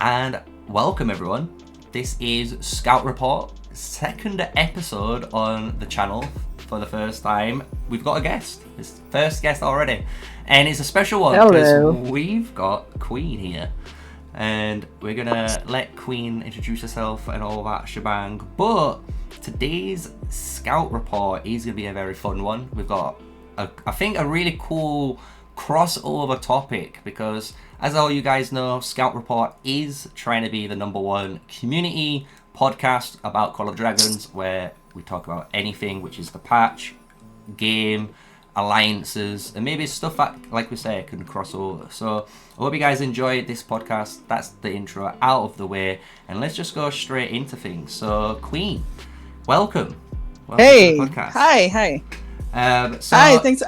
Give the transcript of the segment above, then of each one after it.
And welcome everyone. This is Scout Report, second episode on the channel for the first time. We've got a guest, it's first guest already, and it's a special one because we've got Queen here. And we're gonna let Queen introduce herself and all that shebang. But today's Scout Report is gonna be a very fun one. We've got, I think, a really cool crossover topic because, as all you guys know, Scout Report is trying to be the #1 community podcast about Call of Dragons, where we talk about anything which is the patch, game, alliances, and maybe stuff that, like we say, can cross over. So I hope you guys enjoy this podcast. That's the intro out of the way, and let's just go straight into things. So Queen, welcome hey, to the podcast. Hi. Hi, thanks.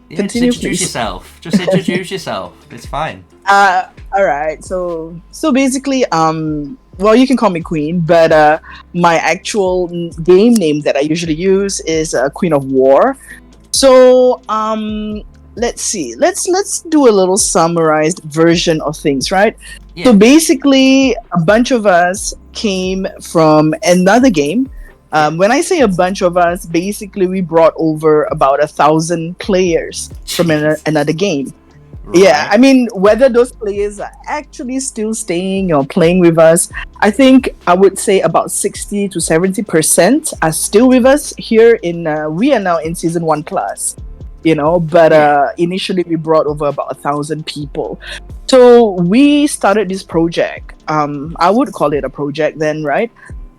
Continue, just introduce yourself. Just introduce yourself. It's fine. All right. So basically, well, you can call me Queen, but my actual game name that I usually use is Queen of War. So let's see. Let's do a little summarized version of things, right? Yeah. So basically, a bunch of us came from another game. When I say a bunch of us, basically we brought over about 1,000 players from another game. Right. Yeah, I mean, whether those players are actually still staying or playing with us, I think I would say about 60 to 70% are still with us here we are now in season 1+, but initially we brought over about 1,000 people. So we started this project. I would call it a project then, right?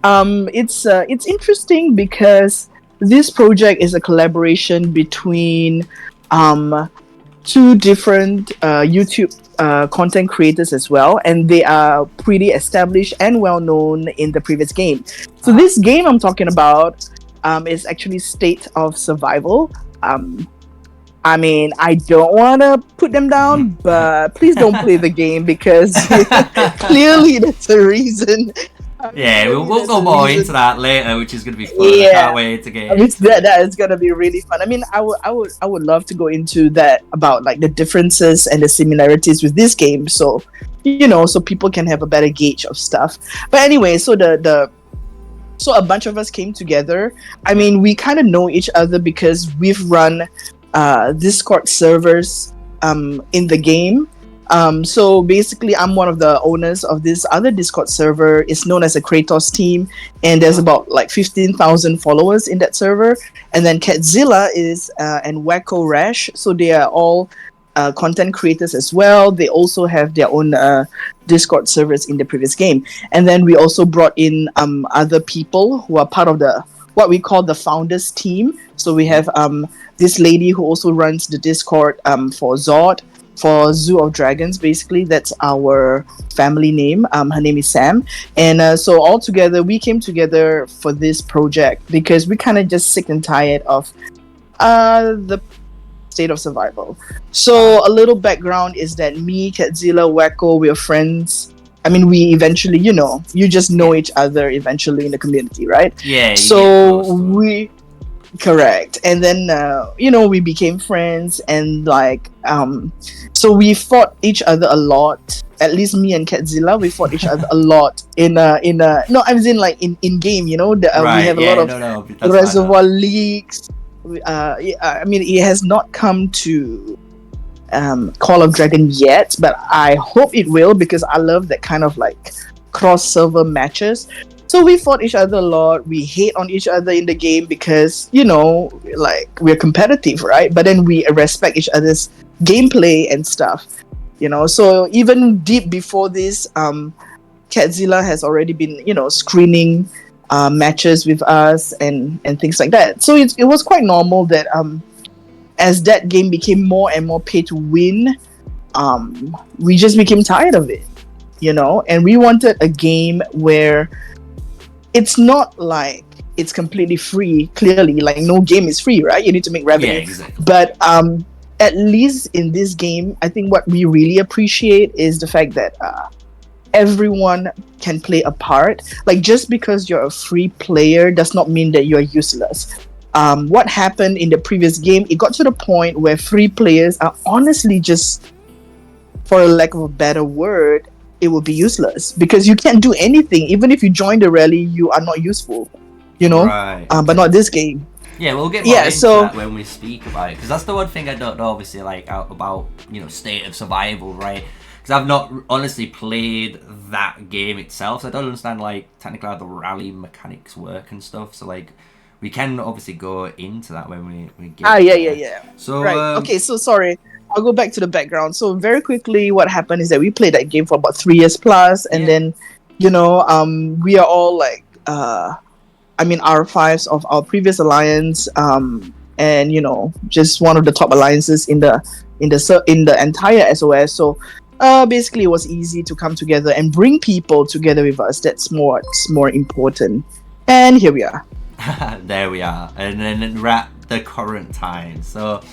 It's interesting because this project is a collaboration between two different YouTube content creators as well, and they are pretty established and well known in the previous game. So this game I'm talking about is actually State of Survival. I mean, I don't want to put them down, but please don't play the game because clearly that's a reason. Yeah, we'll go more into that later, which is going to be fun. Yeah. I can't wait to get. I mean, that is going to be really fun. I mean, I would love to go into that about like the differences and the similarities with this game, so so people can have a better gauge of stuff. But anyway, so so a bunch of us came together. I mean, we kind of know each other because we've run Discord servers in the game. So basically, I'm one of the owners of this other Discord server. It's known as a Kratos team, and there's about like 15,000 followers in that server. And then Catzilla is and Wacko Rash, so they are all content creators as well. They also have their own Discord servers in the previous game. And then we also brought in other people who are part of what we call the founders team. So we have this lady who also runs the Discord for ZoD. For Zoo of Dragons, basically, that's our family name. Her name is Sam. And so all together, we came together for this project because we kind of just sick and tired of the State of Survival. So a little background is that me, Catzilla, Wacko, we're friends. I mean, we eventually, you just know each other eventually in the community, right? Yeah. So we... Correct. And then we became friends, and so we fought each other a lot. At least me and Catzilla, we fought each other a lot in game, right, we have a lot of reservoir leaks. I mean, it has not come to Call of Dragon yet, but I hope it will because I love that kind of like cross server matches. So we fought each other a lot. We hate on each other in the game because, we're competitive, right? But then we respect each other's gameplay and stuff, So even deep before this, Catzilla has already been, screening matches with us and things like that. So it was quite normal that as that game became more and more pay to win, we just became tired of it, And we wanted a game where it's not like it's completely free. Clearly, like no game is free, right? You need to make revenue. Yeah, exactly. But at least in this game, I think what we really appreciate is the fact that everyone can play a part. Like just because you're a free player does not mean that you're useless. What happened in the previous game, it got to the point where free players are honestly just, for a lack of a better word, it would be useless because you can't do anything. Even if you join the rally, you are not useful, Right. But not this game. Yeah, we'll get more into that when we speak about it, because that's the one thing I don't know, obviously, like about State of Survival, right? Because I've not honestly played that game itself, so I don't understand like technically how the rally mechanics work and stuff. So like, we can obviously go into that when we get. Yeah. So right. Okay. So sorry. I'll go back to the background. So very quickly, what happened is that we played that game for about 3 years plus, and then, we are all like, R5s of our previous alliance, and just one of the top alliances in the entire SOS. So, basically, it was easy to come together and bring people together with us. That's what's more important. And here we are. There we are, and then we're at the current time. So.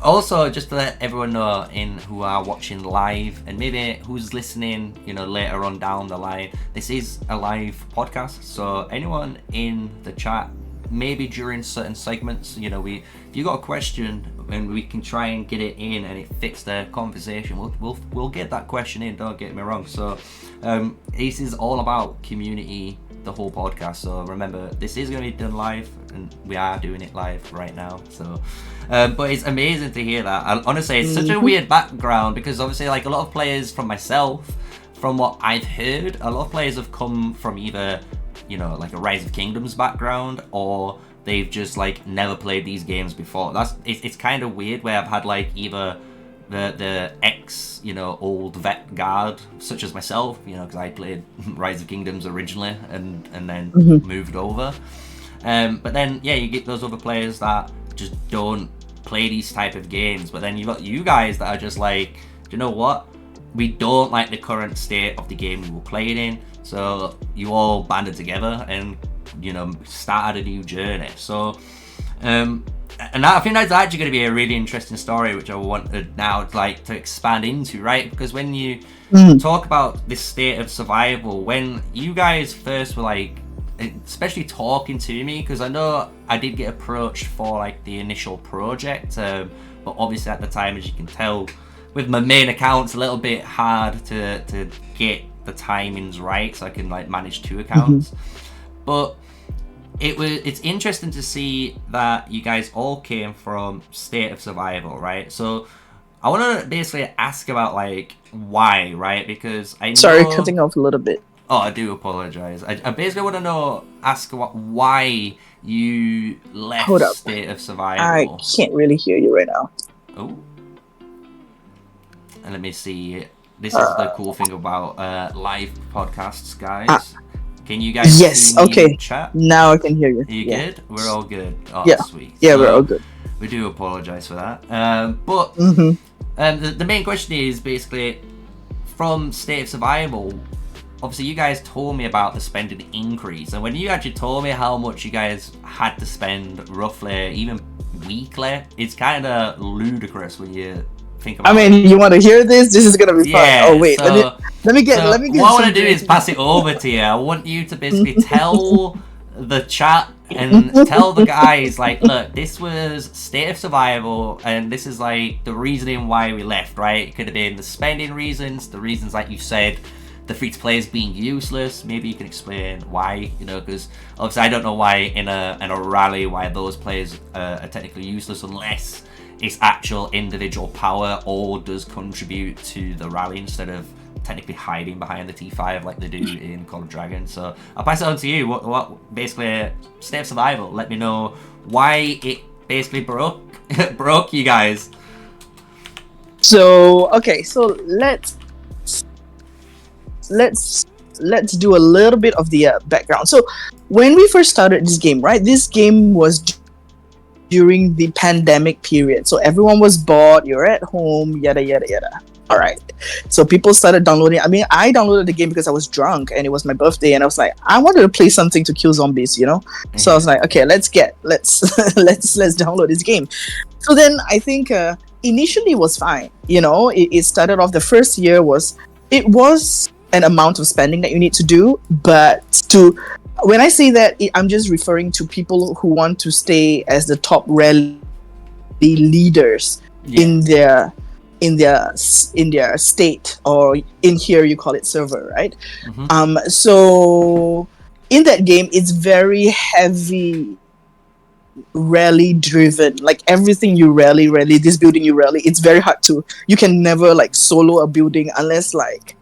Also, just to let everyone know who are watching live and maybe who's listening, later on down the line, this is a live podcast. So anyone in the chat, maybe during certain segments, if you got a question and we can try and get it in and it fits the conversation, we'll get that question in. Don't get me wrong. So this is all about community. The whole podcast. So remember, this is going to be done live, and we are doing it live right now. So, but it's amazing to hear that. Honestly, it's such a weird background because obviously, like a lot of players, from myself, from what I've heard, a lot of players have come from either, like a Rise of Kingdoms background, or they've just like never played these games before. It's kind of weird where I've had like either the ex old vet guard, such as myself, because I played Rise of Kingdoms originally and then moved over, but then you get those other players that just don't play these type of games. But then you've got you guys that are just like, do you know what, we don't like the current state of the game we were playing in, so you all banded together and started a new journey. So and I think that's actually going to be a really interesting story, which I wanted now to expand into, right? Because when you talk about this state of survival, when you guys first were like, especially talking to me, because I know I did get approached for like the initial project, but obviously at the time, as you can tell, with my main account, it's a little bit hard to get the timings right, so I can like manage 2 accounts. But it's interesting to see that you guys all came from State of Survival, right? So I want to basically ask about like why, right? Because I know... Sorry, cutting off a little bit. Oh, I do apologize. I basically want to ask why you left State of Survival. I can't really hear you right now. Oh. And let me see. This is the cool thing about live podcasts, guys. Can you guys see me in the chat? Now I can hear you. Are you good? We're all good. Oh, sweet. Yeah, so, we're all good. We do apologize for that. But the main question is basically, from State of Survival, obviously you guys told me about the spending increase. And when you actually told me how much you guys had to spend roughly, even weekly, it's kind of ludicrous when you think about it. You want to hear this? This is going to be fun. Oh, wait. So, let me get what I want to do is pass it over to you. I want you to basically tell the chat and tell the guys, like, look, this was State of Survival, and this is like the reasoning why we left, right? It could have been the spending reasons, the reasons like you said, the free-to-play is being useless. Maybe you can explain why, because obviously I don't know why in a rally why those players are technically useless unless it's actual individual power or does contribute to the rally instead of technically hiding behind the T5 like they do in Call of Dragons. So I'll pass it on to you. What basically State of Survival? Let me know why it basically broke you guys. So let's do a little bit of the background. So when we first started this game, right? This game was during the pandemic period, so everyone was bored. You're at home, yada yada yada. All right, so people started downloading. I downloaded the game because I was drunk and it was my birthday, and I was like, I wanted to play something to kill zombies, So I was like, okay, let's download this game. So then I think initially it was fine. It started off, the first year was an amount of spending that you need to do, but when I say that, I'm just referring to people who want to stay as the top rally leaders in their in their state, or in here you call it server, right? Mm-hmm. So in that game, it's very heavy rally driven. Like everything you rally, this building you rally, it's very hard to. You can never like solo a building unless like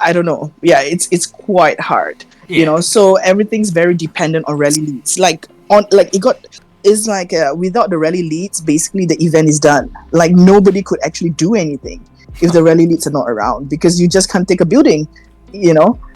I don't know. Yeah, it's quite hard. Yeah. So everything's very dependent on rally leads. Like on like it got. It's like without the rally leads, basically the event is done. Like nobody could actually do anything if the rally leads are not around, because you just can't take a building.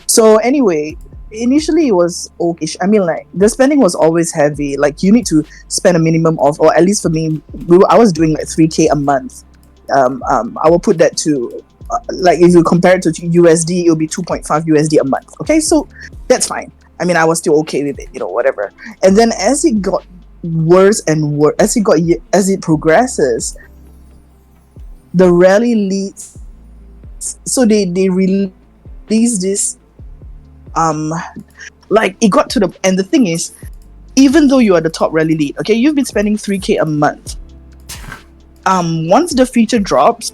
So anyway, initially it was okay. I mean, like the spending was always heavy. Like you need to spend a minimum of, or at least for me, I was doing like 3K a month. I will put that to like if you compare it to USD, it will be 2.5 USD a month. Okay, so that's fine. I mean, I was still okay with it, whatever. And then as it got worse and worse, as it progresses, the rally leads. So they release this like it got to the, and the thing is, even though you are the top rally lead, okay, you've been spending 3K a month. Once the feature drops,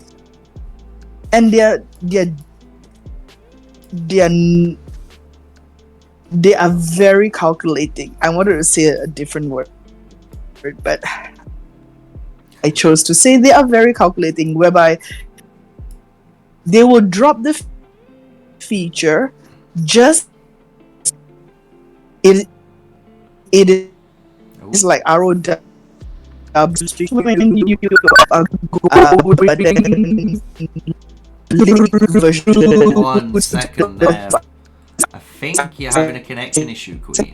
and they are very calculating. I wanted to say a different word, but I chose to say they are very calculating, whereby they will drop the feature just it is like ROW One second there. I think you're having a connection issue, Queen.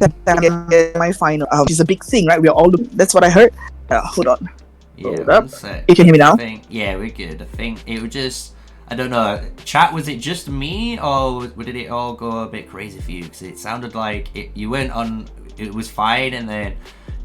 My final, which is a big thing, right? We're all. That's what I heard. Hold on. Yeah, Hold up. sec. You can hear me now? Yeah, we're good. I think it was just, I don't know, chat, was it just me, or did it all go a bit crazy for you? Because it sounded like you went on, it was fine, and then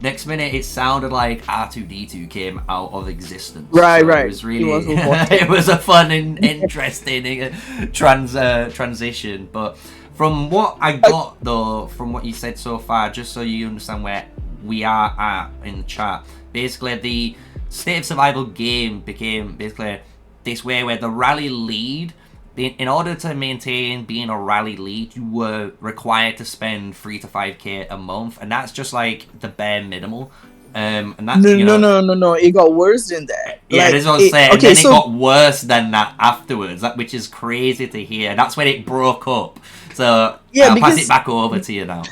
next minute it sounded like R2D2 came out of existence. Right, so right. It was really, it was a fun and interesting transition. But from what I got though, from what you said so far, just so you understand where we are at in the chat, basically the State of Survival game became basically this way where the rally lead, in order to maintain being a rally lead, you were required to spend 3 to 5K a month, and that's just like the bare minimal. And that's no. It got worse than that. Yeah, like, that's what I'm saying. Okay, and then it got worse than that afterwards, which is crazy to hear. That's when it broke up. So yeah, I'll pass it back over to you now.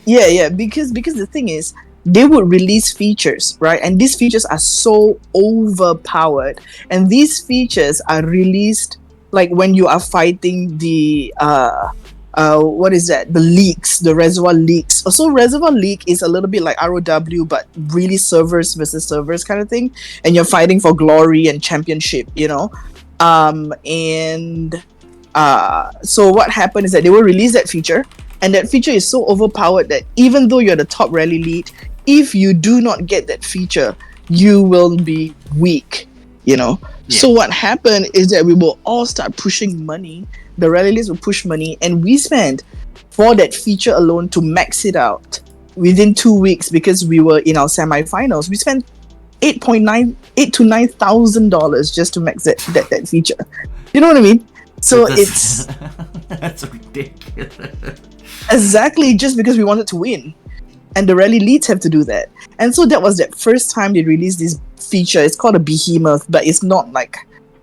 Yeah, because the thing is, they would release features, right? And these features are so overpowered, and these features are released like when you are fighting the what is that? The leaks, the reservoir leaks. Also, reservoir leak is a little bit like ROW, but really servers versus servers kind of thing. And you're fighting for glory and championship, so what happened is that they will release that feature, and that feature is so overpowered that even though you're the top rally lead, if you do not get that feature, you will be weak, Yeah. So what happened is that we will all start pushing money. The rally leads will push money, and we spent for that feature alone to max it out within 2 weeks, because we were in our semi-finals. We spent $8 to $9,000 just to max that feature. You know what I mean? So it's that's ridiculous. Exactly, just because we wanted to win, and the rally leads have to do that. And so that was that first time they released this feature. It's called a behemoth, but it's not like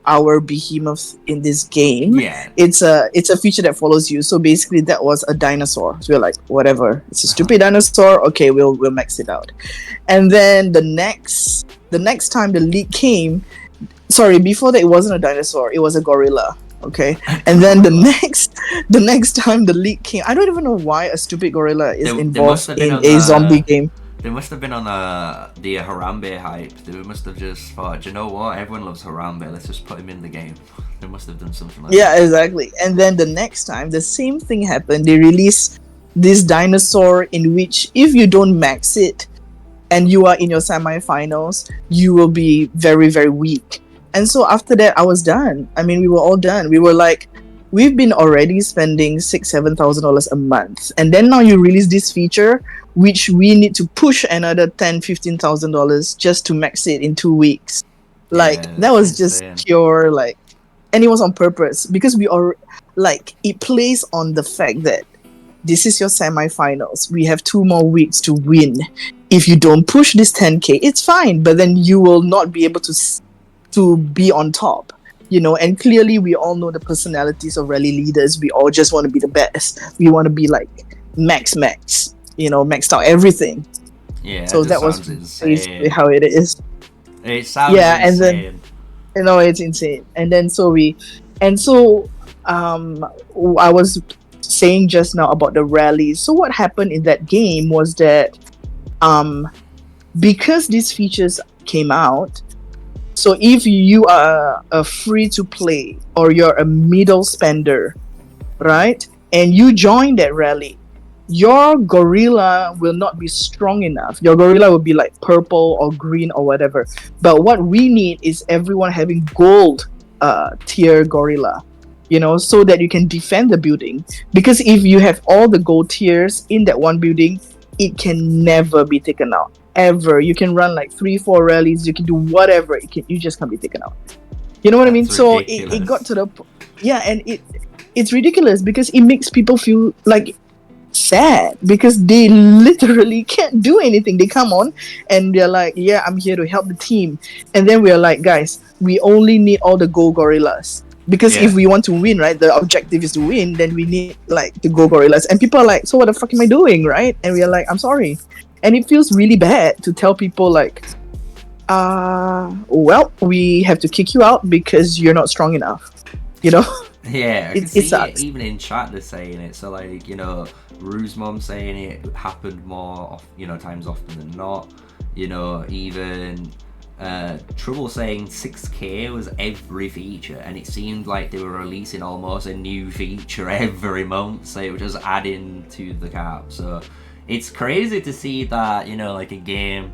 our behemoth in this game. Yeah, it's a feature that follows you. So basically, that was a dinosaur. So we're like, whatever, it's a stupid dinosaur. Okay, we'll max it out. And then the next time the league came, sorry, before that it wasn't a dinosaur. It was a gorilla. Okay, and then the next time the leak came, I don't even know why a stupid gorilla is involved in a zombie game. They must have been on the Harambe hype. They must have just thought, do you know what? Everyone loves Harambe. Let's just put him in the game. They must have done something like that. Yeah, exactly. And then the next time, the same thing happened. They released this dinosaur in which if you don't max it and you are in your semi-finals, you will be very, very weak. And so after that, I was done. I mean, we were all done. We were like, we've been already spending $6,000-$7,000 a month. And then now you release this feature, which we need to push another $10,000-$15,000 just to max it in 2 weeks. Like Yeah, that it's was just insane. pure like, and it was on purpose because we are like it plays on the fact that this is your semifinals. We have 2 more weeks to win. If you don't push this 10K, it's fine, but then you will not be able to be on top. You know, and clearly we all know the personalities of rally leaders. We all just want to be the best. We want to be like max, you know, maxed out everything. Yeah, it So just that was sounds basically insane. how it is. It sounds Yeah, and then insane. you know it's insane. And then and so um I was saying just now about the rallies. So what happened in that game was that um because these features came out, so if you are a free to play or you're a middle spender, right, and you join that rally, your gorilla will not be strong enough. Your gorilla will be like purple or green or whatever. But what we need is everyone having gold tier gorilla, you know, so that you can defend the building. Because if you have all the gold tiers in that one building, it can never be taken out. Ever. You can run like 3-4 rallies, you can do whatever, you just can't be taken out. You know what I mean? That's So it got ridiculous. to the yeah, and it's ridiculous because it makes people feel like sad because they literally can't do anything. They come on and they're like, yeah, I'm here to help the team. And then we're like, guys, we only need all the go gorillas. Because if Yeah. we want to win, right, the objective is to win, then we need like the go gorillas. And people are like, so what the fuck am I doing, right? And we're like, I'm sorry. And it feels really bad to tell people like, well, we have to kick you out because you're not strong enough. You know? Yeah, I can It see it sucks. even in chat they're saying it. So like, you know, Rue's mom saying it happened more, times often than not. You know, even Trouble saying 6K was every feature, and it seemed like they were releasing almost a new feature every month, so it was just adding to the cap. So it's crazy to see that, like a game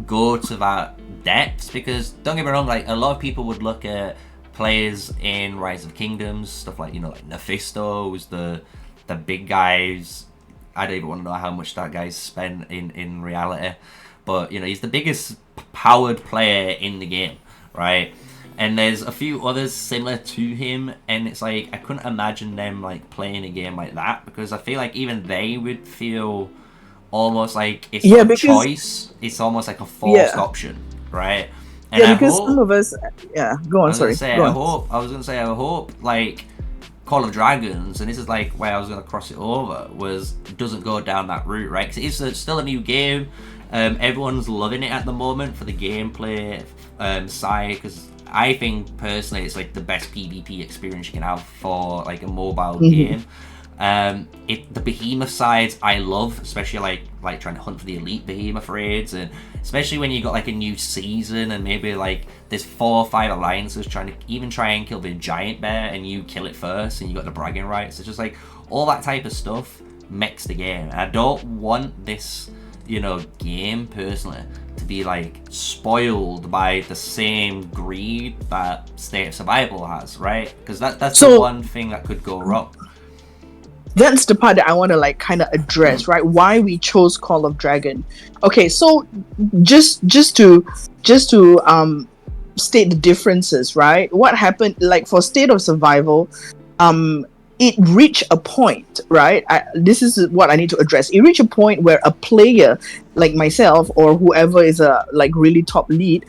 go to that depth, because don't get me wrong, like a lot of people would look at players in Rise of Kingdoms, stuff like, like Mephisto was the big guys. I don't even want to know how much that guy's spent in reality, but he's the biggest powered player in the game, right? And there's a few others similar to him, and it's like I couldn't imagine them like playing a game like that, because I feel like even they would feel almost like it's not Yeah, a because choice, it's almost like a forced yeah. option, right? And Yeah, I because some hope of us yeah, go I on, was gonna sorry. say Go I on. hope I was gonna say I hope like Call of Dragons, and this is like where I was gonna cross it over, was doesn't go down that route, right? Because it's still a new game. Everyone's loving it at the moment for the gameplay side, because I think personally it's like the best PvP experience you can have for like a mobile game. The behemoth sides I love, especially like trying to hunt for the elite behemoth raids, and especially when you got like a new season and maybe like there's 4 or 5 alliances trying to try and kill the giant bear, and you kill it first and you got the bragging rights. It's just like all that type of stuff makes the game, and I don't want this game personally to be like spoiled by the same greed that State of Survival has, right? Because that's the So one thing that could go wrong. that's the part that I want to like kind of address, right? Why we chose Call of Dragon. Okay, so just to state the differences, right? What happened like for State of Survival, it reached a point, right? This is what I need to address. It reached a point where a player like myself or whoever is a like really top lead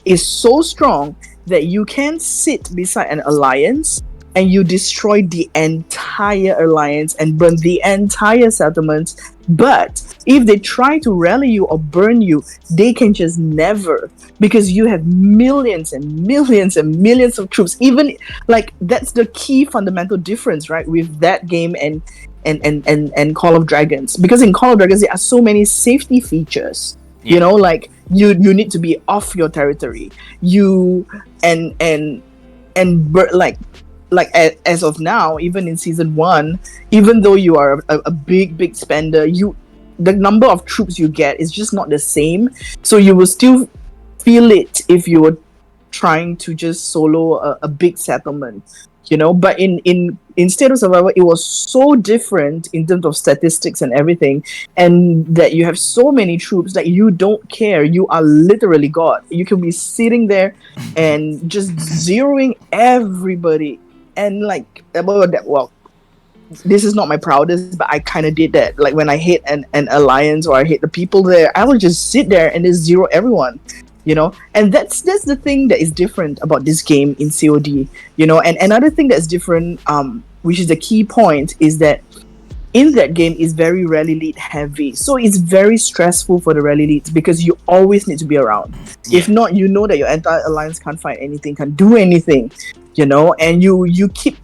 is so strong that you can sit beside an alliance and you destroy the entire alliance and burn the entire settlements. But if they try to rally you or burn you, they can just never, because you have millions and millions and millions of troops. Even like that's the key fundamental difference, right, with that game and Call of Dragons. Because in Call of Dragons there are so many safety features. Yeah. Like you need to be off your territory. You and like as of now, even in season 1, even though you are a big spender, the number of troops you get is just not the same. So you will still feel it if you were trying to just solo a big settlement. But in State of Survival, it was so different in terms of statistics and everything, and that you have so many troops that you don't care. You are literally God. You can be sitting there and just zeroing everybody, and like, well, this is not my proudest, but I kind of did that. Like when I hit an alliance or I hit the people there, I would just sit there and just zero everyone. And that's the thing that is different about this game in COD. And another thing that's different, which is the key point, is that in that game is very rally lead heavy, so it's very stressful for the rally leads because you always need to be around. If not, that your entire alliance can't find anything, can't do anything, and you keep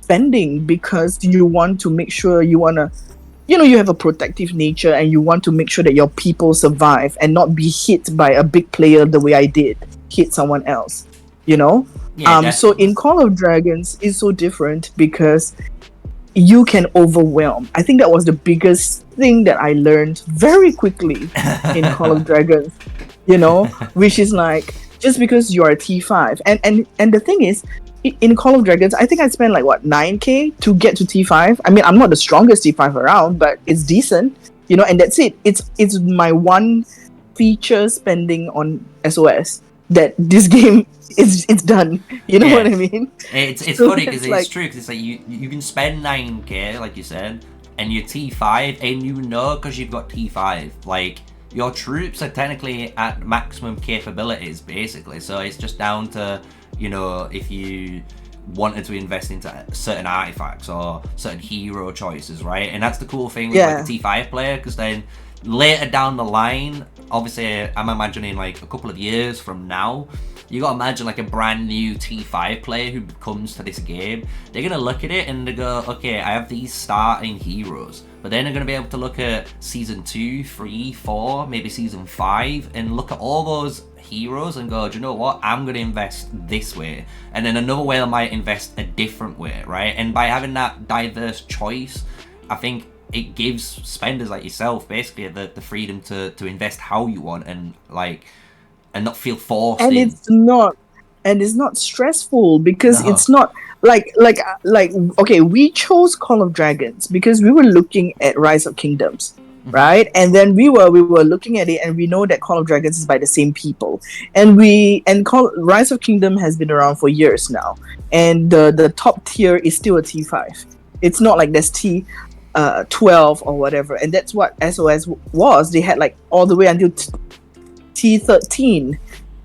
spending because you want to make sure you have a protective nature, and you want to make sure that your people survive and not be hit by a big player the way I did hit someone else. So in Call of Dragons it's so different because you can overwhelm. I think that was the biggest thing that I learned very quickly in Call of Dragons, which is like, just because you're a T5, and the thing is, in Call of Dragons, I think I spent like 9k to get to T5. I mean, I'm not the strongest T5 around, but it's decent, and that's it. It's my one feature spending on SOS that this game it's done. You know what I mean? It's funny because it's true, because it's like you can spend 9k, like you said, and you're T5, and because you've got T5, like, your troops are technically at maximum capabilities, basically. So it's just down to, if you wanted to invest into certain artifacts or certain hero choices, right? And that's the cool thing with like a T5 player, because then later down the line, obviously I'm imagining like a couple of years from now, you gotta imagine like a brand new T5 player who comes to this game, they're gonna look at it and they go, okay, I have these starting heroes, but then they're gonna be able to look at season 2, 3, 4, maybe season 5, and look at all those heroes and go, do you know what, I'm gonna invest this way, and then another whale might invest a different way, right? And by having that diverse choice, I think it gives spenders like yourself basically the freedom to invest how you want, and not feel forced and in. It's not stressful because it's not like okay, we chose Call of Dragons because we were looking at Rise of Kingdoms, right? And then we were looking at it, and we know that Call of Dragons is by the same people, and Rise of Kingdom has been around for years now, and the top tier is still a T5. It's not like there's T12 or whatever, and that's what SOS was. They had like all the way until T13,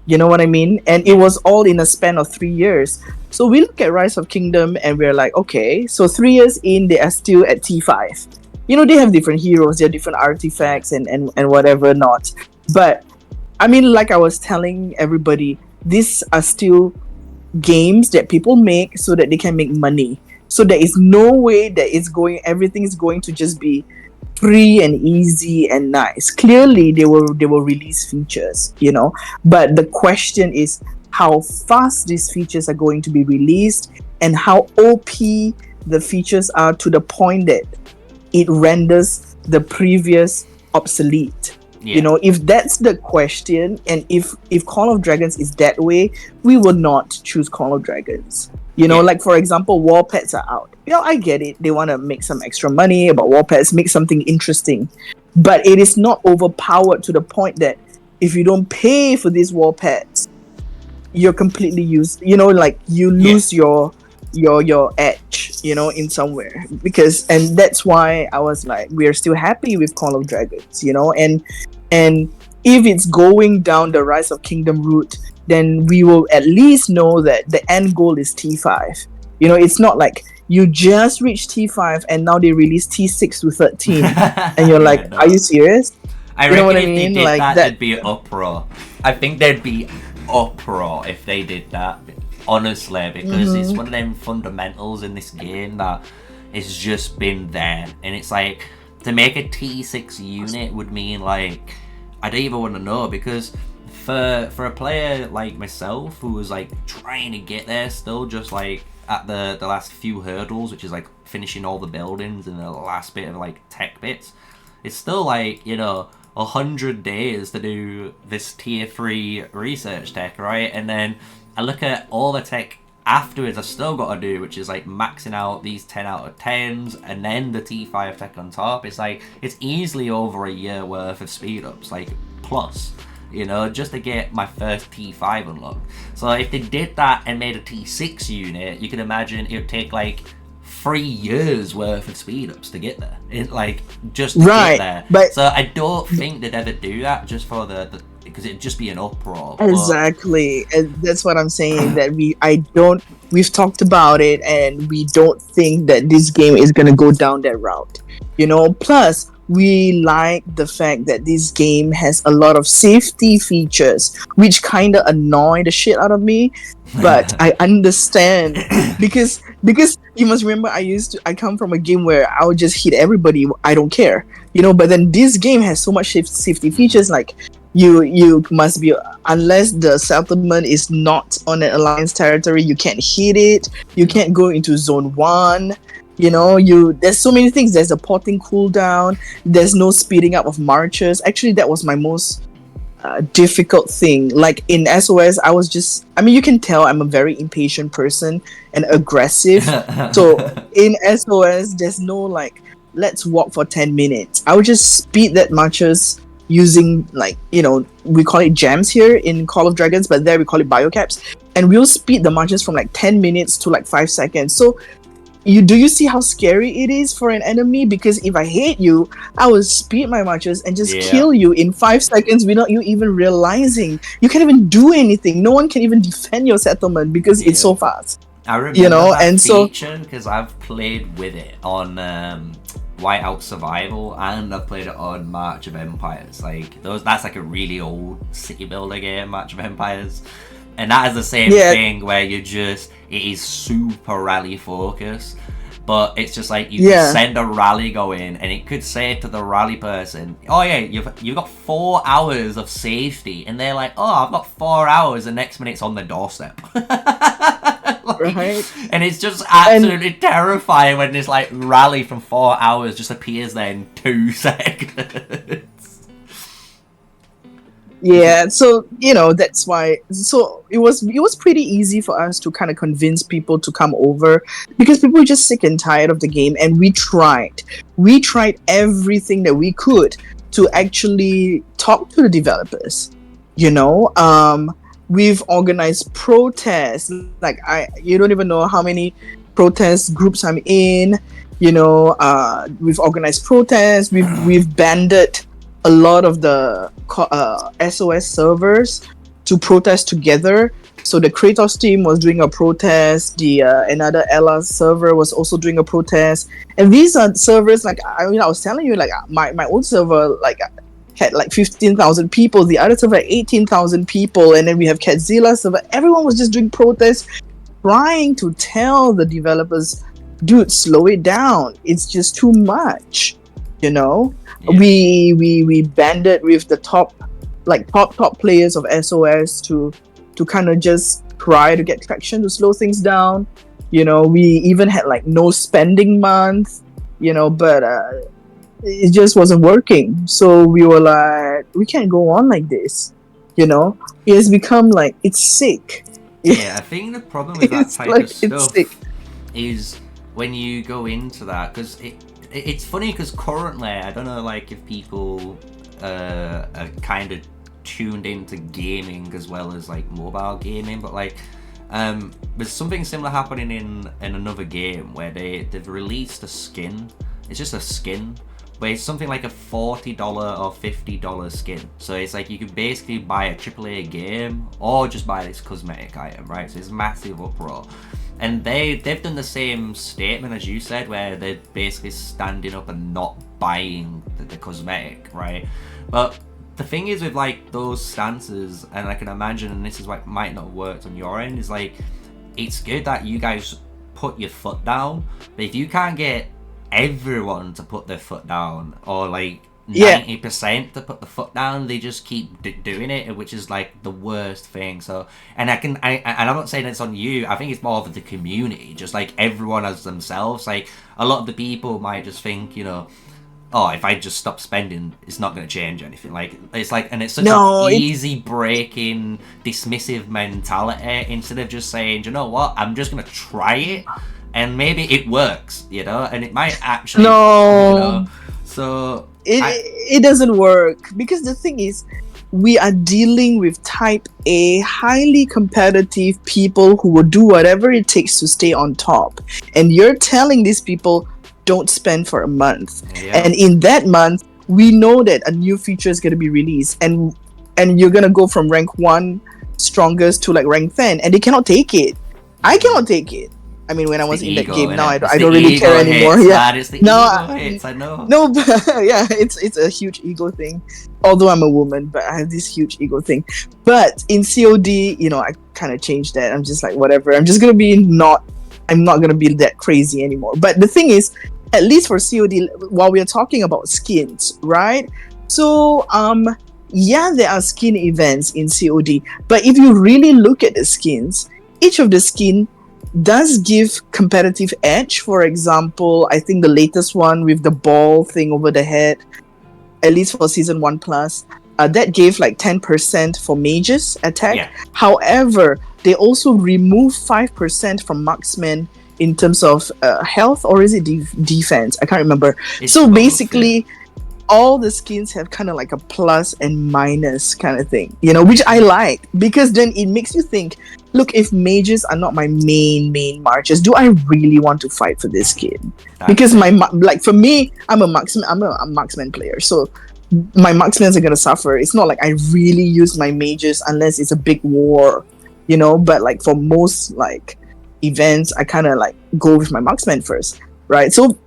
you know what I mean? And it was all in a span of 3 years. So we look at Rise of Kingdom and we're like, okay, so 3 years in, they are still at T5. They have different heroes, they have different artifacts and whatever not. But I mean, like I was telling everybody, these are still games that people make so that they can make money. So there is no way that everything is going to just be free and easy and nice. Clearly they will release features, but the question is how fast these features are going to be released, and how OP the features are to the point that it renders the previous obsolete. If that's the question, and if Call of Dragons is that way, we will not choose Call of Dragons. Like for example, war pets are out. I get it. They want to make some extra money about war pets, make something interesting. But it is not overpowered to the point that if you don't pay for these war pets, you're completely used. Like you lose your edge, in somewhere. And that's why I was like, we are still happy with Call of Dragons, and if it's going down the Rise of Kingdom route, then we will at least know that the end goal is T5. It's not like you just reach T5 and now they release T6 to 13 and you're like, are you serious? I reckon if they did that, there'd be an uproar. I think there'd be uproar if they did that, honestly, because it's one of them fundamentals in this game that has just been there. And it's like, to make a T6 unit would mean like, I don't even want to know, because for a player like myself who was like trying to get there still, just like at the last few hurdles, which is like finishing all the buildings and the last bit of like tech bits, it's still like 100 days to do this tier 3 research tech, right? And then I look at all the tech afterwards I've still got to do, which is like maxing out these 10 out of 10s and then the T5 tech on top. It's like, it's easily over a year worth of speed ups, like plus, you know, just to get my first T5 unlocked. So if they did that and made a T6 unit, you can imagine it would take like 3 years worth of speed ups to get there. It like just to get there. But so I don't think they'd ever do that just for the because it'd just be an uproar. Exactly, and that's what I'm saying. That we've talked about it, and we don't think that this game is gonna go down that route. You know, plus we like the fact that this game has a lot of safety features, which kind of annoy the shit out of me. But I understand because you must remember I come from a game where I would just hit everybody. I don't care, you know. But then this game has so much safety features, like you must be, unless the settlement is not on an alliance territory, you can't hit it. You can't go into zone 1. You know, there's so many things. There's a porting cooldown. There's no speeding up of marches. Actually, that was my most difficult thing. Like in SOS, I mean, you can tell I'm a very impatient person and aggressive. So in SOS, there's no like, let's walk for 10 minutes. I would just speed that marches using, like, you know, we call it jams here in Call of Dragons, but there we call it biocaps, and we'll speed the marches from like 10 minutes to like 5 seconds. So you see how scary it is for an enemy? Because if I hate you, I will speed my marches and just kill you in 5 seconds without you even realizing. You can't even do anything. No one can even defend your settlement because it's so fast. I remember that feature because I've played with it on Whiteout Survival, and I've played it on March of Empires. Like that's like a really old city builder game, March of Empires, and that is the same thing where it is super rally focused, but it's just like you can send a rally going, and it could say to the rally person, oh yeah, you've got 4 hours of safety, and they're like, oh, I've got 4 hours, and next minute's on the doorstep. Right, and it's just absolutely terrifying when this like rally from 4 hours just appears there in 2 seconds. Yeah, so you know, that's why. So it was pretty easy for us to kind of convince people to come over, because people were just sick and tired of the game, and we tried everything that we could to actually talk to the developers. You know, we've organized protests. Like you don't even know how many protest groups I'm in. You know, we've organized protests. We've banded a lot of the SOS servers to protest together. So the Kratos team was doing a protest. The another Ella server was also doing a protest. And these are servers, like I was telling you, like my own server like had like 15,000 people. The other server had 18,000 people. And then we have Catzilla server. Everyone was just doing protests, trying to tell the developers, dude, slow it down. It's just too much, you know. Yeah. We banded with the top players of SOS to kind of just try to get traction to slow things down. You know, we even had like no spending month, you know, but it just wasn't working. So we were like, we can't go on like this, you know. It has become like, it's sick. Yeah, I think the problem with that type of stuff is when you go into that, because it's funny because currently, I don't know, like if people are kind of tuned into gaming as well as like mobile gaming, but like there's something similar happening in another game where they've released a skin. It's just a skin, but it's something like a $40 or $50 skin. So it's like you can basically buy a AAA game or just buy this cosmetic item, right? So it's massive uproar. And they've done the same statement as you said, where they're basically standing up and not buying the cosmetic, right? But the thing is with like those stances, and I can imagine, and this is what might not have worked on your end, is like, it's good that you guys put your foot down, but if you can't get everyone to put their foot down, or like 90% to put the foot down, they just keep doing it, which is like the worst thing. So, and I'm not saying it's on you, I think it's more of the community, just like everyone as themselves. Like a lot of the people might just think, you know, oh, if I just stop spending, it's not going to change anything. Like, it's like, and it's such No, an it's easy breaking, dismissive mentality instead of just saying, "Do you know what, I'm just going to try it, and maybe it works, you know, and it might actually, you know." no. So It doesn't work because the thing is, we are dealing with type A, highly competitive people who will do whatever it takes to stay on top. And you're telling these people, don't spend for a month. Yeah. And in that month, we know that a new feature is going to be released. And you're going to go from rank 1 strongest to like rank 10. And they cannot take it. I cannot take it. I mean, when I was in that game, now I don't really care anymore. Yeah, it's the ego hits. I know. No, but yeah, it's a huge ego thing. Although I'm a woman, but I have this huge ego thing. But in COD, you know, I kind of changed that. I'm just like, whatever. I'm not gonna be that crazy anymore. But the thing is, at least for COD, while we're talking about skins, right? So yeah, there are skin events in COD, but if you really look at the skins, each of the skin does give competitive edge. For example, I think the latest one with the ball thing over the head, at least for season 1 plus, that gave like 10% for mages attack. Yeah. However, they also remove 5% from marksmen in terms of health, or is it defense? I can't remember. So both, basically, all the skins have kind of like a plus and minus kind of thing, you know, which I like, because then it makes you think, look, if mages are not my main marchers, do I really want to fight for this skin? Because like for me, I'm a marksman player, so my marksmen are gonna suffer. It's not like I really use my mages unless it's a big war, you know. But like for most like events, I kind of like go with my marksman first, right? So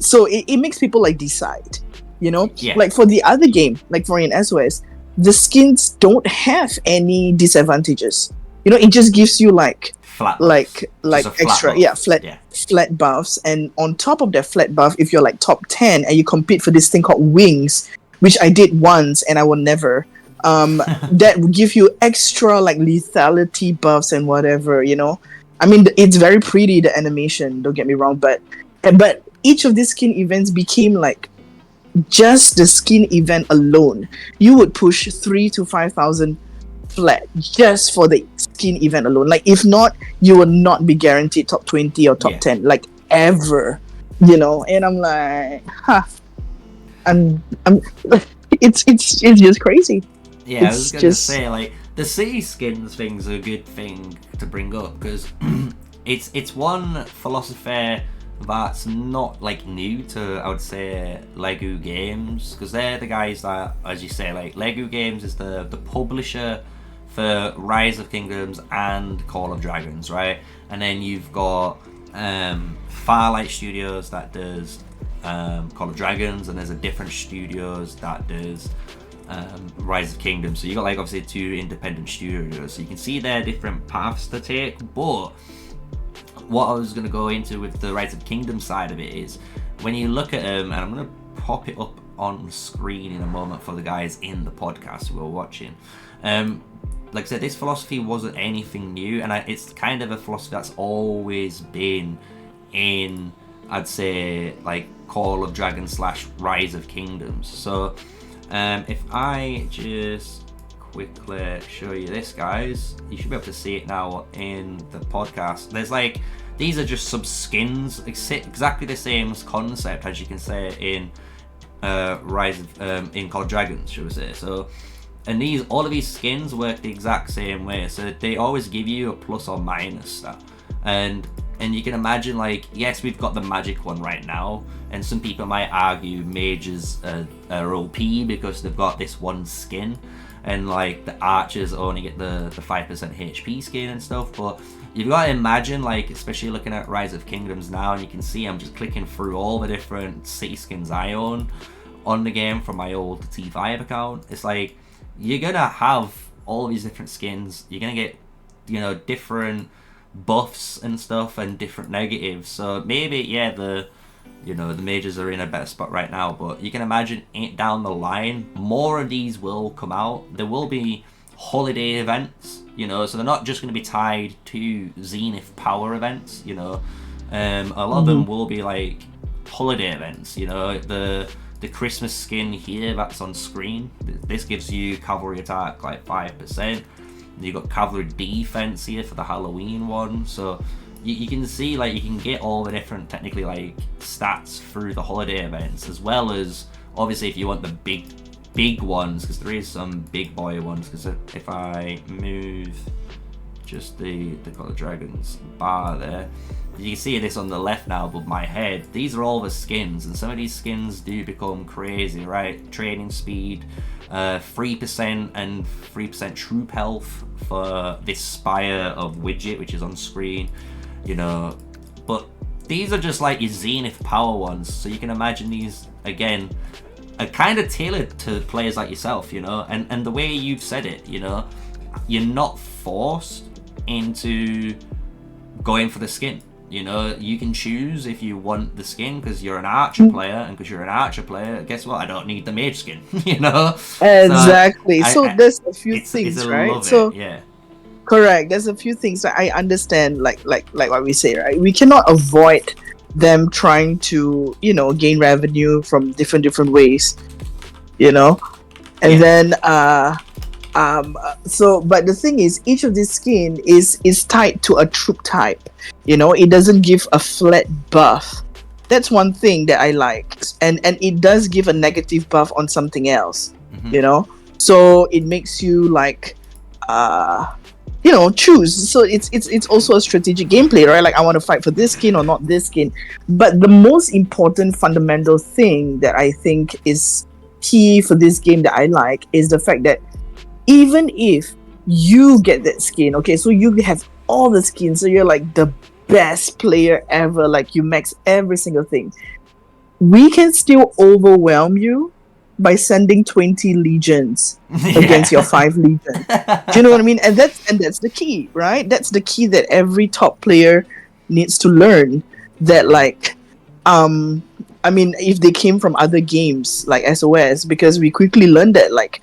so it makes people like decide, you know. Yeah. Like for the other game, like for in SOS, the skins don't have any disadvantages. You know, it just gives you like flat extra buff. flat buffs. And on top of that flat buff, if you're like top 10 and you compete for this thing called wings, which I did once and I will never, that will give you extra like lethality buffs and whatever, you know. I mean, it's very pretty, the animation, don't get me wrong, but each of these skin events became like just the skin event alone, you would push 3,000 to 5,000 flat just for the skin event alone. Like if not, you will not be guaranteed top 20 or top 10, like ever, you know. And I'm like, I'm it's just crazy. Yeah, I was gonna say, like, the city skins thing's a good thing to bring up, because it's one philosophy that's not like new to, I would say, Lego Games, because they're the guys that, as you say, like Lego Games is the publisher for Rise of Kingdoms and Call of Dragons, right? And then you've got Firelight Studios that does Call of Dragons, and there's a different studios that does Rise of Kingdoms. So you got like obviously 2 independent studios, so you can see their different paths to take. But what I was going to go into with the Rise of Kingdom side of it is, when you look at them, and I'm going to pop it up on the screen in a moment for the guys in the podcast who are watching. Like I said, this philosophy wasn't anything new, and it's kind of a philosophy that's always been in, I'd say, like Call of Dragons / Rise of Kingdoms. So if I just quickly show you this, guys, you should be able to see it now in the podcast. There's like, these are just sub skins, exactly the same concept as you can say in Rise of in Call of Dragons, should we say. So, and all of these skins work the exact same way, so they always give you a plus or minus stat. And you can imagine, like, yes, we've got the magic one right now, and some people might argue mages are OP because they've got this one skin, and like the archers only get the 5% HP skin and stuff. But you've got to imagine, like, especially looking at Rise of Kingdoms now, and you can see I'm just clicking through all the different city skins I own on the game from my old T5 account. It's like, you're gonna have all these different skins, you're gonna get, you know, different buffs and stuff and different negatives. So maybe, yeah, the mages are in a better spot right now, but you can imagine down the line more of these will come out. There will be holiday events, you know, so they're not just going to be tied to Zenith power events, you know. A lot of them will be like holiday events. You know, the Christmas skin here that's on screen. This gives you cavalry attack like 5%. You got cavalry defense here for the Halloween one. So you can see like you can get all the different technically like stats through the holiday events, as well as obviously if you want the big ones, because there is some big boy ones. Because if I move just the dragons bar there, you can see this on the left now above my head. These are all the skins, and some of these skins do become crazy, right? Training speed, 3% and 3% troop health for this Spire of Widget, which is on screen, you know. But these are just like your Zenith power ones, so you can imagine these again are kind of tailored to players like yourself, you know. And the way you've said it, you know, you're not forced into going for the skin. You know, you can choose if you want the skin because you're an archer player, and because you're an archer player, guess what? I don't need the mage skin, you know? Exactly. So there's a few things, right? So yeah. Correct. There's a few things that I understand, like what we say, right? We cannot avoid them trying to, you know, gain revenue from different ways, you know? And then so but the thing is, each of these skin is tied to a troop type, you know. It doesn't give a flat buff. That's one thing that I like, and it does give a negative buff on something else, you know. So it makes you like you know, choose. So it's also a strategic gameplay, right? Like, I want to fight for this skin or not this skin. But the most important fundamental thing that I think is key for this game that I like is the fact that even if you get that skin, okay, so you have all the skins, so you're like the best player ever, like you max every single thing, we can still overwhelm you by sending 20 legions against your 5 legions. Do you know what I mean? And that's the key, right? That's the key that every top player needs to learn. That like, I mean, if they came from other games like SOS, because we quickly learned that like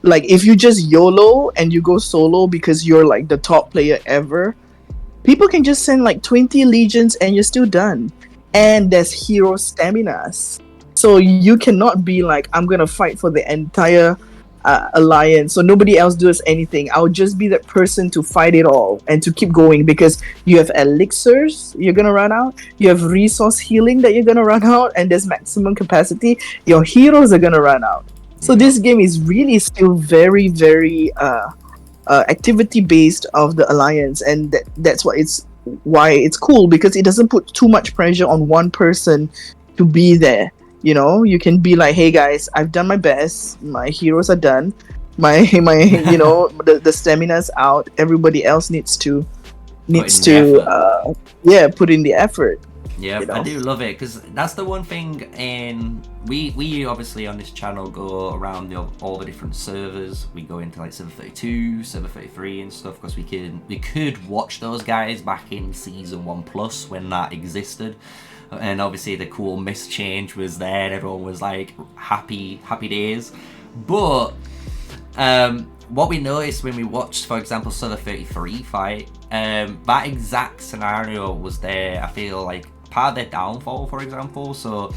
if you just YOLO and you go solo because you're like the top player ever, people can just send like 20 legions and you're still done. And there's hero staminas. So you cannot be like, I'm gonna fight for the entire alliance, so nobody else does anything. I'll just be that person to fight it all and to keep going, because you have elixirs you're gonna run out, you have resource healing that you're gonna run out, and there's maximum capacity. Your heroes are gonna run out. So this game is really still very, very activity based of the alliance, and that's why it's cool, because it doesn't put too much pressure on one person to be there. You know, you can be like, hey guys, I've done my best, my heroes are done, my you know, the stamina's out, everybody else needs to put in the effort. Yeah, you know? I do love it, because that's the one thing. And we obviously on this channel go around all the different servers. We go into like server 32, server 33 and stuff, because we could watch those guys back in season 1+ when that existed. And obviously the cool mist change was there, and everyone was like happy days. But what we noticed when we watched, for example, server 33 fight, that exact scenario was there. I feel like part of their downfall, for example. So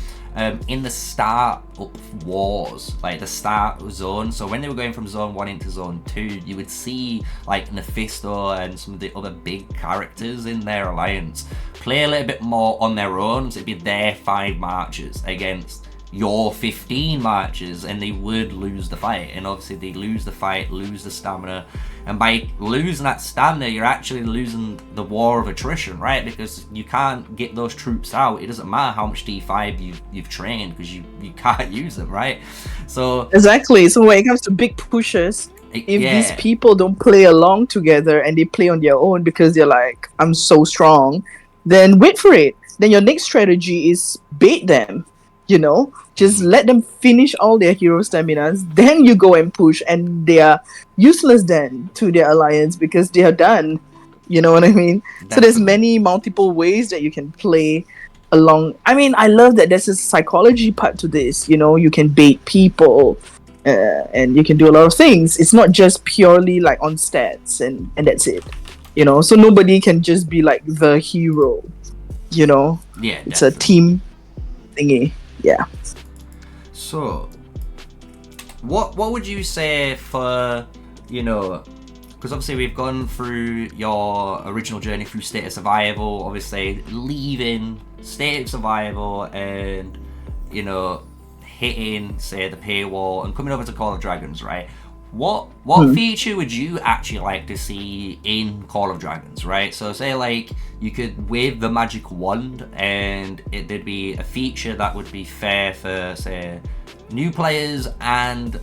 in the start of wars, like the start zone, so when they were going from zone 1 into zone 2, you would see like Nephisto and some of the other big characters in their alliance play a little bit more on their own. So it'd be their 5 marches against your 15 marches, and they would lose the fight. And obviously they lose the fight, lose the stamina, and by losing that stamina, you're actually losing the war of attrition, right? Because you can't get those troops out. It doesn't matter how much D5 you've trained, because you can't use them, right? So exactly. So when it comes to big pushes, if these people don't play along together and they play on their own because they're like, I'm so strong, then wait for it. Then your next strategy is bait them, you know, just let them finish all their hero staminas, then you go and push, and they are useless then to their alliance because they are done. You know what I mean? So there's multiple ways that you can play along. I mean, I love that there's a psychology part to this, you know. You can bait people, and you can do a lot of things. It's not just purely like on stats and that's it, you know. So nobody can just be like the hero, you know. Yeah, it's a team thingy. Yeah. So, what would you say for, because obviously we've gone through your original journey through State of Survival, obviously leaving State of Survival and, hitting, say, the paywall and coming over to Call of Dragons, right? What feature would you actually like to see in Call of Dragons, right? So say like you could wave the magic wand and there'd be a feature that would be fair for, say, new players and,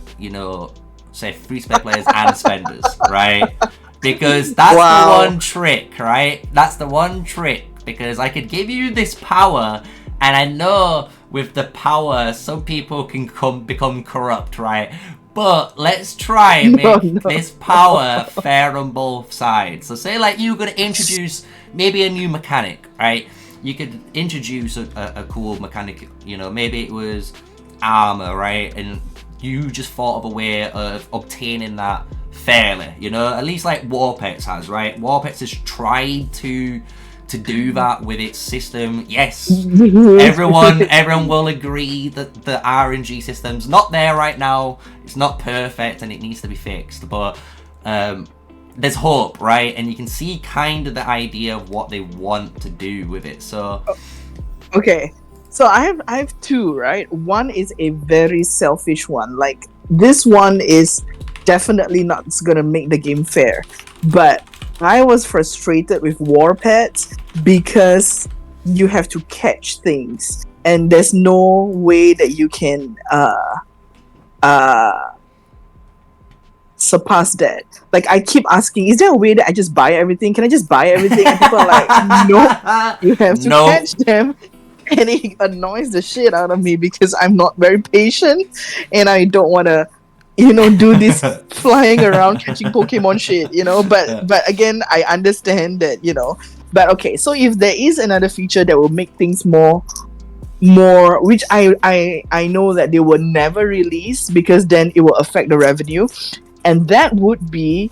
say free-to-play players and spenders, right? Because that's the one trick, right? That's the one trick, because I could give you this power, and I know with the power some people can become corrupt, right? But let's try and make this power fair on both sides. So say like you're going to introduce maybe a new mechanic, right? You could introduce a cool mechanic, maybe it was armor, right? And you just thought of a way of obtaining that fairly, at least like Warpets has, right? Warpets has tried to do that with its system. Yes, everyone will agree that the RNG system's not there right now. It's not perfect and it needs to be fixed, but there's hope, right? And you can see kind of the idea of what they want to do with it. So okay, so I have two, right? One is a very selfish one. Like, this one is definitely not gonna make the game fair, but I was frustrated with War Pets because you have to catch things and there's no way that you can surpass that. Like, I keep asking, is there a way that I just buy everything? Can I just buy everything? And people are like, no, you have to catch them. And it annoys the shit out of me because I'm not very patient and I don't want to do this flying around catching Pokemon shit, but again, I understand that, but okay, so if there is another feature that will make things more, which I know that they will never release because then it will affect the revenue, and that would be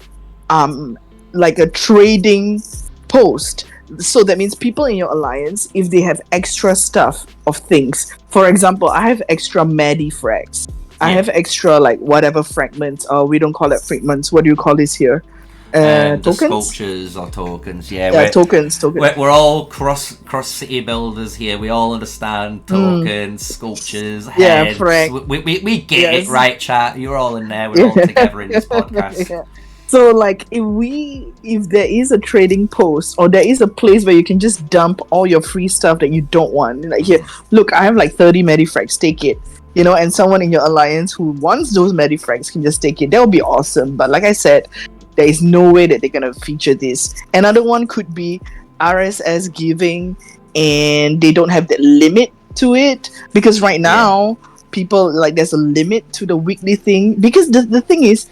like a trading post. So that means people in your alliance, if they have extra stuff of things, for example, I have extra Maddie frags. I have extra, like, whatever fragments, or we don't call it fragments. What do you call this here? Tokens? Sculptures or tokens, yeah. Tokens. We're all cross city builders here. We all understand tokens, sculptures, heads. We get it, right, chat? You're all in there. We're all together in this podcast. Yeah. So, like, if there is a trading post, or there is a place where you can just dump all your free stuff that you don't want. Like, here, look, I have like 30 Medifrags, take it. And someone in your alliance who wants those Medifrags can just take it. That would be awesome. But like I said, there is no way that they're going to feature this. Another one could be RSS giving, and they don't have the limit to it. Because right now, people, like, there's a limit to the weekly thing. Because the thing is,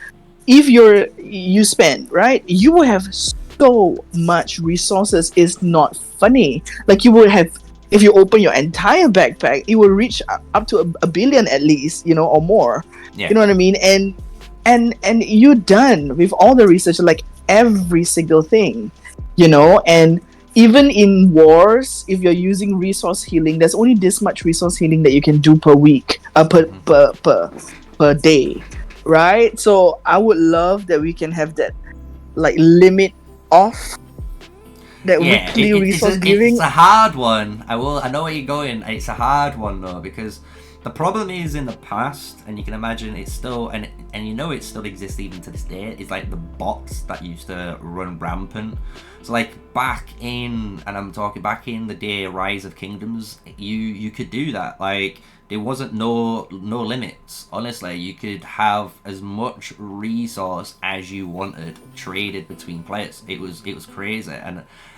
if you spend, right, you will have so much resources. It's not funny. Like, you would have, if you open your entire backpack, it will reach up to a billion at least, or more. You know what I mean? And you're done with all the research, like every single thing, and even in wars, if you're using resource healing, there's only this much resource healing that you can do per week, per day, right? So I would love that we can have that, like, limit off that weekly resource giving. It's a hard one. I know where you're going. It's a hard one though, because the problem is, in the past, and you can imagine it's still, and it still exists even to this day, is like the bots that used to run rampant. So like back in the day, Rise of Kingdoms, you could do that. Like, there wasn't no limits. Honestly, you could have as much resource as you wanted traded between players. It was crazy,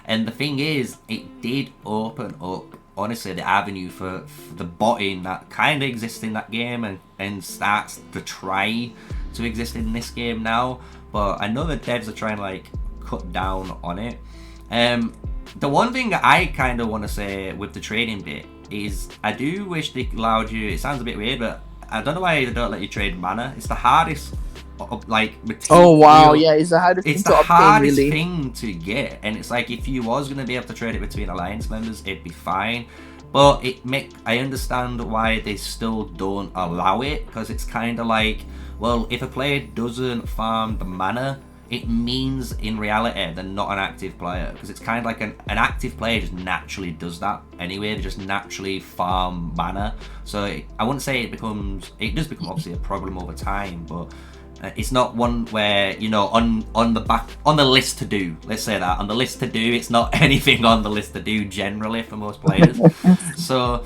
and the thing is, it did open up, honestly, the avenue for the botting that kind of exists in that game and starts to try to exist in this game now. But I know the devs are trying to, like, cut down on it. The one thing that I kind of want to say with the trading bit is, I do wish they allowed you, it sounds a bit weird, but I don't know why they don't let you trade mana. It's the hardest, like, material. Oh wow, yeah, it's the hardest thing to obtain, really. It's the hardest thing to get, and it's like, if you was going to be able to trade it between alliance members, it'd be fine. But I understand why they still don't allow it, because it's kind of like, well, if a player doesn't farm the mana, it means in reality they're not an active player, because it's kind of like an active player just naturally does that anyway. They just naturally farm mana. So I wouldn't say it does become obviously a problem over time, but it's not one where, you know, on the list to do. Let's say that on the list to do, it's not anything on the list to do generally for most players. So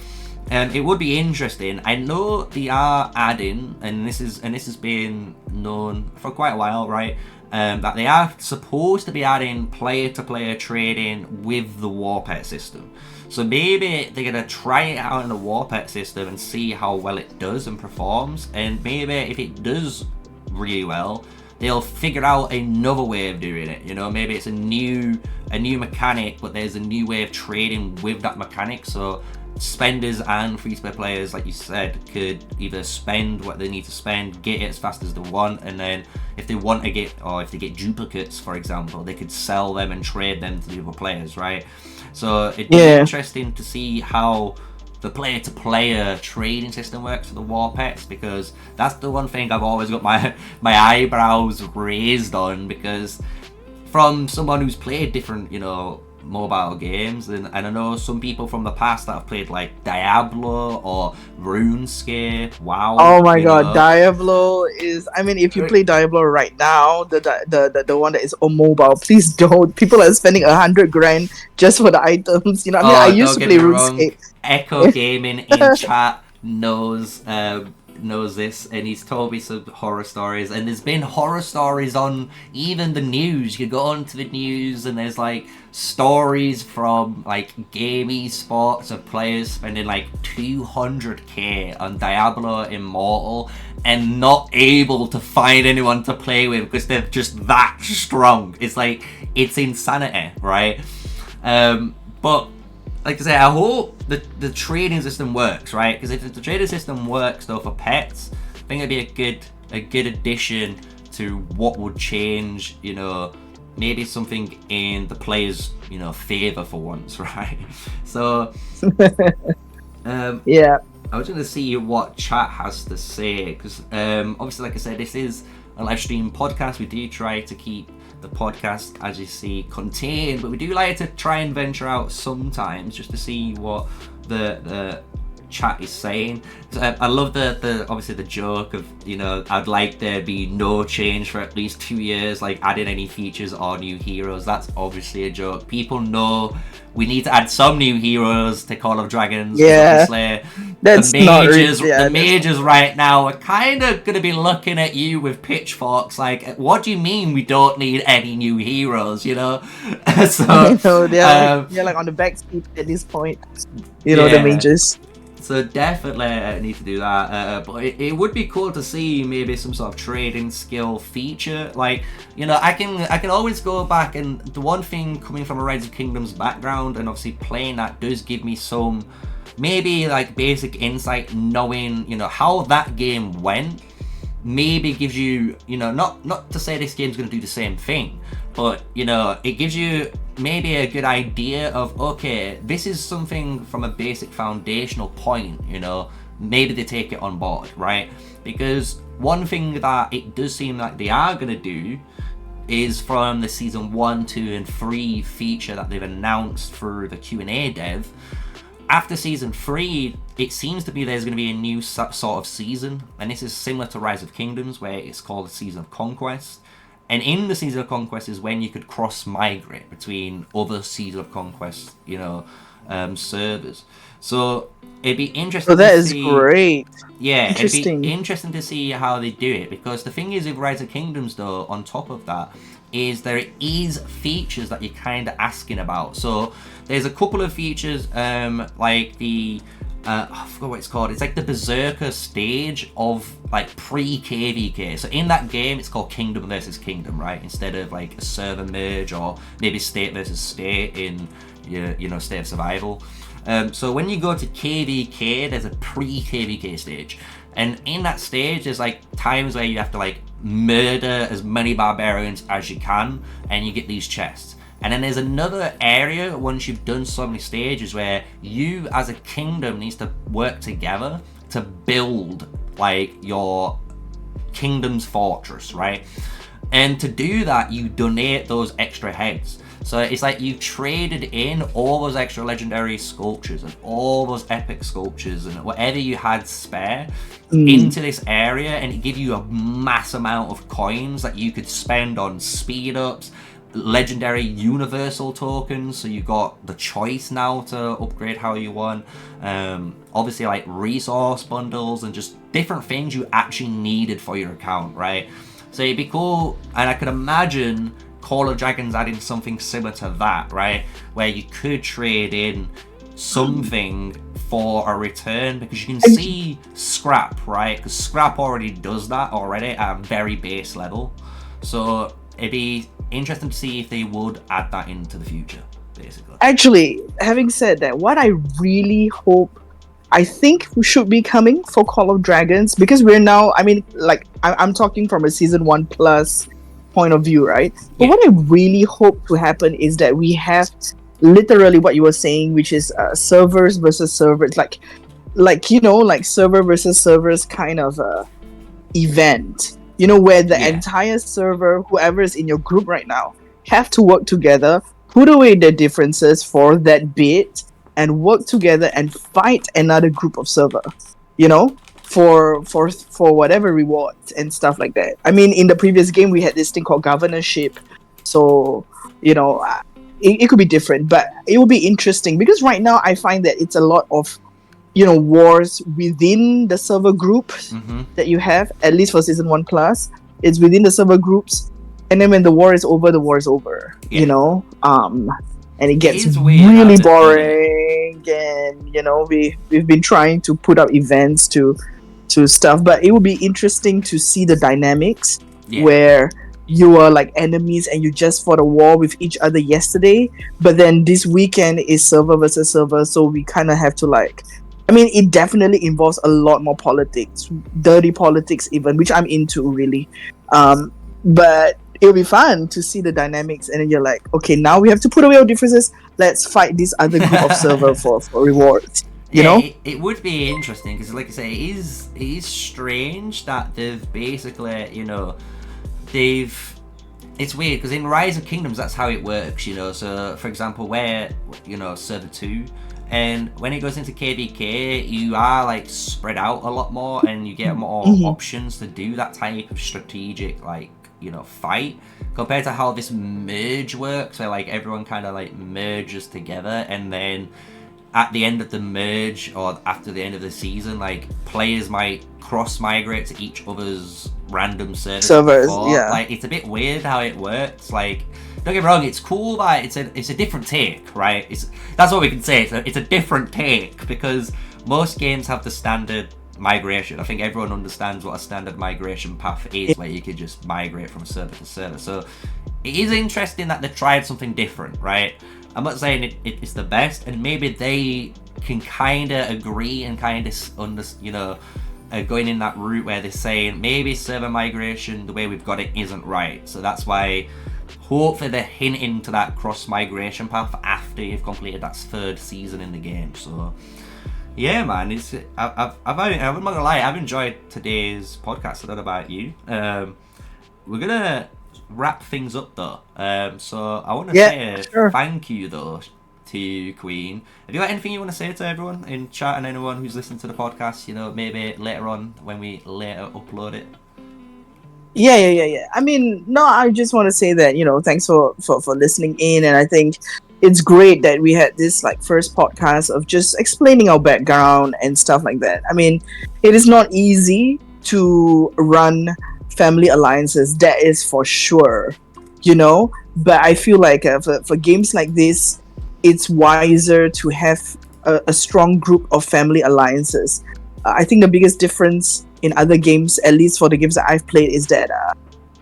it would be interesting. I know they are adding, and this has been known for quite a while, right? That they are supposed to be adding player-to-player trading with the war pet system. So maybe they're gonna try it out in the war pet system and see how well it does and performs. And maybe if it does really well, they'll figure out another way of doing it. You know, maybe it's a new mechanic, but there's a new way of trading with that mechanic. So spenders and free-to-play players, like you said, could either spend what they need to spend, get it as fast as they want, and then if they want to get, or if they get duplicates, for example, they could sell them and trade them to the other players, right? So it'd be interesting to see how the player-to-player trading system works for the war pets, because that's the one thing I've always got my eyebrows raised on, because from someone who's played different, you know, mobile games, and I know some people from the past that have played like Diablo or RuneScape. Wow. Oh my god, Diablo is, I mean, if you play Diablo right now, the one that is on mobile, please don't. People are spending 100 grand just for the items. You know, I mean, I used to play RuneScape. Echo Gaming in chat knows this, and he's told me some horror stories, and there's been horror stories on even the news. You go onto the news and there's like stories from like game esports of players spending like 200k on Diablo Immortal and not able to find anyone to play with because they're just that strong. It's like, it's insanity, right? But like I say, I hope the trading system works, right? Because if the trading system works though for pets, I think it'd be a good addition to what would change, you know, maybe something in the players', you know, favor for once, right? So yeah, I was going to see what chat has to say, because obviously, like I said, this is a live stream podcast. We do try to keep the podcast, as you see, contained, but we do like to try and venture out sometimes just to see what the chat is saying. So I love the obviously the joke of, you know, I'd like there be no change for at least 2 years, like adding any features or new heroes. That's obviously a joke. People know we need to add some new heroes to Call of Dragons. Yeah, that's the mages right now are kind of going to be looking at you with pitchforks like, what do you mean we don't need any new heroes, you know? So they're like on the back seat at this point, you know, the mages. So definitely need to do that, but it would be cool to see maybe some sort of trading skill feature. Like, you know, I can always go back, and the one thing coming from a Rise of Kingdoms background and obviously playing that does give me some maybe like basic insight, knowing, you know, how that game went. Maybe gives you, you know, not to say this game's going to do the same thing, but, you know, it gives you maybe a good idea of, okay, this is something from a basic foundational point, you know, maybe they take it on board, right? Because one thing that it does seem like they are going to do is from the season 1, 2, and 3 feature that they've announced through the Q&A dev. After season 3, it seems to be there's going to be a new sort of season, and this is similar to Rise of Kingdoms, where it's called the Season of Conquest. And in the Season of Conquest is when you could cross-migrate between other Season of Conquest, you know, servers. So it'd be interesting to see. That is great. Yeah, it'd be interesting to see how they do it, because the thing is with Rise of Kingdoms, though, on top of that, is there is features that you're kind of asking about. So there's a couple of features, like the I forgot what it's called. It's like the Berserker stage of like pre-KVK. So in that game, it's called Kingdom versus Kingdom, right? Instead of like a server merge or maybe state versus state in you know, State of Survival. So when you go to KVK, there's a pre-KVK stage, and in that stage, there's like times where you have to like murder as many barbarians as you can, and you get these chests. And then there's another area once you've done so many stages where you as a kingdom needs to work together to build like your kingdom's fortress, right? And to do that, you donate those extra heads. So it's like you traded in all those extra legendary sculptures and all those epic sculptures and whatever you had spare into this area, and it give you a mass amount of coins that you could spend on speed ups, legendary universal tokens, so you got the choice now to upgrade how you want, obviously like resource bundles and just different things you actually needed for your account, right? So it'd be cool, and I could imagine Call of Dragons adding something similar to that, right, where you could trade in something for a return, because you can see scrap, right, because scrap already does that already at a very base level. So it'd be interesting to see if they would add that into the future, basically. Actually, having said that, what I really hope, I think should be coming for Call of Dragons, because we're now, I mean, like, I'm talking from a Season 1 plus point of view, right? But what I really hope to happen is that we have literally what you were saying, which is servers versus servers, like you know, like server versus servers kind of event, you know, where the entire server, whoever is in your group right now, have to work together, put away their differences for that bit, and work together and fight another group of server, you know, for whatever reward and stuff like that. I mean, in the previous game we had this thing called governorship, so you know, it could be different, but it will be interesting, because right now I find that it's a lot of, you know, wars within the server group that you have, at least for Season 1 plus. It's within the server groups, and then when the war is over, the war is over, you know, and it gets really boring, and you know, we've been trying to put up events to stuff, but it would be interesting to see the dynamics where you are like enemies and you just fought a war with each other yesterday, but then this weekend is server versus server, so we kind of have to like, I mean, it definitely involves a lot more politics, dirty politics even, which I'm into really, but it'll be fun to see the dynamics, and then you're like, okay, now we have to put away our differences, let's fight this other group of server for rewards. You know? It would be interesting, because like I say, it is strange that they've basically, you know, it's weird, because in Rise of Kingdoms that's how it works, you know. So for example, where, you know, server 2, and when it goes into KVK, you are like spread out a lot more, and you get more options to do that type of strategic, like, you know, fight, compared to how this merge works, where like everyone kind of like merges together, and then at the end of the merge or after the end of the season, like players might cross migrate to each other's random servers. Yeah, like it's a bit weird how it works. Like, don't get me wrong, it's cool, but it's a different take, right? That's what we can say. It's a different take, because most games have the standard migration. I think everyone understands what a standard migration path is, where you could just migrate from server to server. So it is interesting that they tried something different, right? I'm not saying it's the best, and maybe they can kind of agree and kind of you know, going in that route where they're saying maybe server migration the way we've got it isn't right, so that's why hopefully they're hinting to that cross migration path after you've completed that 3rd season in the game. So yeah, man, I'm not gonna lie, I've enjoyed today's podcast. I don't know about you. We're gonna wrap things up though, so I want to say thank you though to Queen. Have you got anything you want to say to everyone in chat and anyone who's listening to the podcast, you know, maybe later on when we later upload it? Yeah. I mean, no, I just want to say that, you know, thanks for listening in, and I think it's great that we had this like first podcast of just explaining our background and stuff like that. I mean, it is not easy to run family alliances, that is for sure, you know, but I feel like for games like this, it's wiser to have a strong group of family alliances. I think the biggest difference in other games, at least for the games that I've played, is that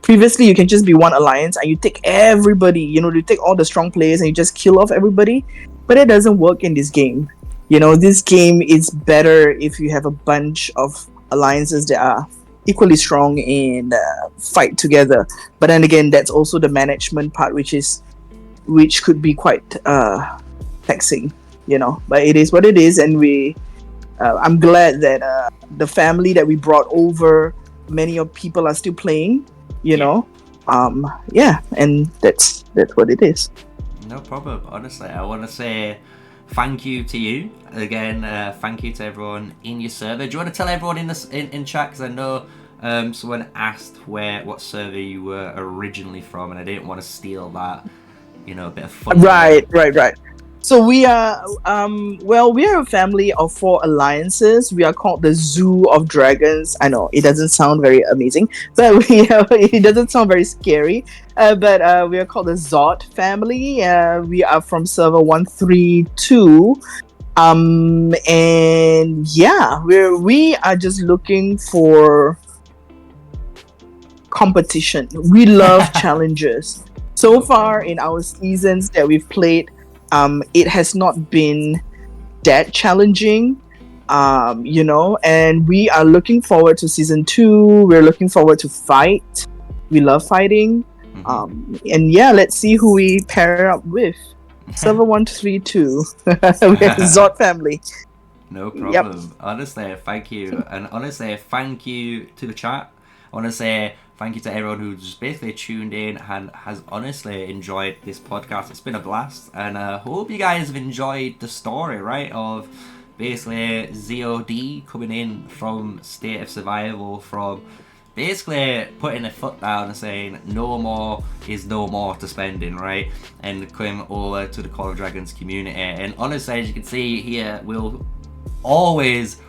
previously you can just be one alliance and you take everybody, you know, you take all the strong players and you just kill off everybody, but it doesn't work in this game. You know, this game is better if you have a bunch of alliances that are equally strong and fight together. But then again, that's also the management part, which is which could be quite taxing, but it is what it is. And I'm glad that the family that we brought over, many of people are still playing, and that's what it is. No problem. Honestly, I want to say thank you to you again. Thank you to everyone in your server. Do you want to tell everyone in chat, because I know someone asked what server you were originally from, and I didn't want to steal that, a bit of fun. Right. So we are we are a family of 4 alliances. We are called the Zoo of Dragons. I know it doesn't sound very amazing, but it doesn't sound very scary. But we are called the ZoD family. We are from server 132. And yeah, we are just looking for competition. We love challenges. So far in our seasons that we've played, it has not been that challenging, and we are looking forward to season 2. We're looking forward to fight. We love fighting. And yeah, let's see who we pair up with. Server 132. We have the ZoD family. No problem. Yep. Honestly, thank you. And honestly, thank you to the chat. I want to say thank you to everyone who's just basically tuned in and has honestly enjoyed this podcast. It's been a blast, and I hope you guys have enjoyed the story, right, of basically ZoD coming in from State of Survival, from basically putting a foot down and saying no more is no more to spending, right, and coming over to the Call of Dragons community. And honestly, as you can see here, we'll always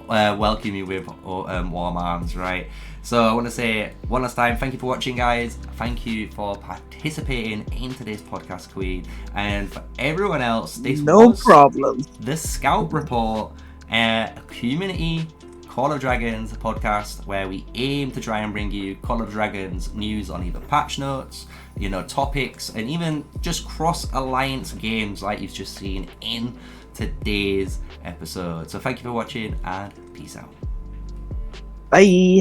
welcome you with warm arms, right? So I want to say one last time, thank you for watching, guys. Thank you for participating in today's podcast, Queen. And for everyone else, this was problem. The Scout Report, a community Call of Dragons podcast where we aim to try and bring you Call of Dragons news on either patch notes, topics, and even just cross-alliance games like you've just seen in today's episode. So thank you for watching, and peace out. Bye.